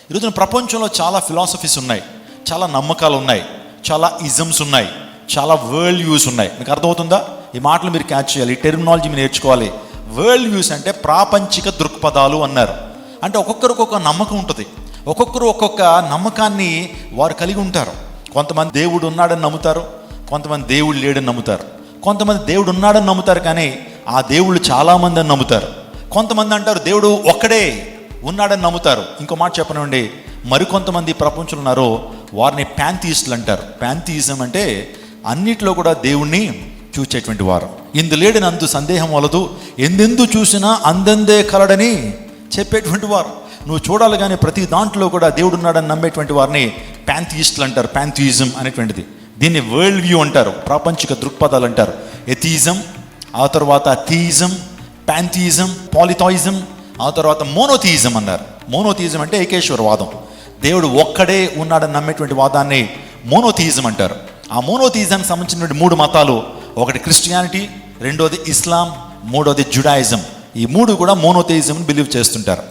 ఈరోజున ప్రపంచంలో చాలా ఫిలాసఫీస్ ఉన్నాయి, చాలా నమ్మకాలు ఉన్నాయి, చాలా ఇజమ్స్ ఉన్నాయి, చాలా వరల్డ్ వ్యూస్ ఉన్నాయి. మీకు అర్థమవుతుందా? ఈ మాటలు మీరు క్యాచ్ చేయాలి, ఈ టెర్మినాలజీ మీరు నేర్చుకోవాలి. వరల్డ్ వ్యూస్ అంటే ప్రాపంచిక దృక్పథాలు అన్నారు. అంటే ఒక్కొక్కరికి ఒక్కొక్క నమ్మకం ఉంటుంది, ఒక్కొక్కరు ఒక్కొక్క నమ్మకాన్ని వారు కలిగి ఉంటారు. కొంతమంది దేవుడు ఉన్నాడని నమ్ముతారు, కొంతమంది దేవుడు లేడని నమ్ముతారు, కొంతమంది దేవుడు ఉన్నాడని నమ్ముతారు కానీ ఆ దేవుళ్ళు చాలామంది అని నమ్ముతారు. కొంతమంది అంటారు దేవుడు ఒక్కడే ఉన్నాడని నమ్ముతారు. ఇంకో మాట చెప్పనండి, మరికొంతమంది ప్రపంచంలో ఉన్నారో వారిని ప్యాంథీయిస్టులు అంటారు. ప్యాంథీయిజం అంటే అన్నిట్లో కూడా దేవుణ్ణి చూచేటువంటి వారు. ఇందు లేడని అందు సందేహం వలదు, ఎందెందు చూసినా అందందే కలడని చెప్పేటువంటి వారు. నువ్వు చూడాలి కానీ ప్రతి దాంట్లో కూడా దేవుడు ఉన్నాడని నమ్మేటువంటి వారిని ప్యాంథీయిస్టులు అంటారు. ప్యాంథీయిజం అనేటువంటిది, దీన్ని వరల్డ్ వ్యూ అంటారు, ప్రాపంచిక దృక్పథాలు అంటారు. ఎథియిజం, ఆ తర్వాత థియిజం, ప్యాంథీయిజం, పాలిథాయిజం, ఆ తర్వాత మోనోథియిజం అన్నారు. మోనోథియిజం అంటే ఏకేశ్వరవాదం, దేవుడు ఒక్కడే ఉన్నాడని నమ్మేటువంటి వాదాన్ని మోనోథియిజం అంటారు. ఆ మోనోథియిజానికి సంబంధించినటువంటి 3 మతాలు, ఒకటి క్రిస్టియానిటీ, రెండోది ఇస్లాం, మూడోది జుడాయిజం. ఈ 3 కూడా మోనోథియిజంని బిలీవ్ చేస్తుంటారు.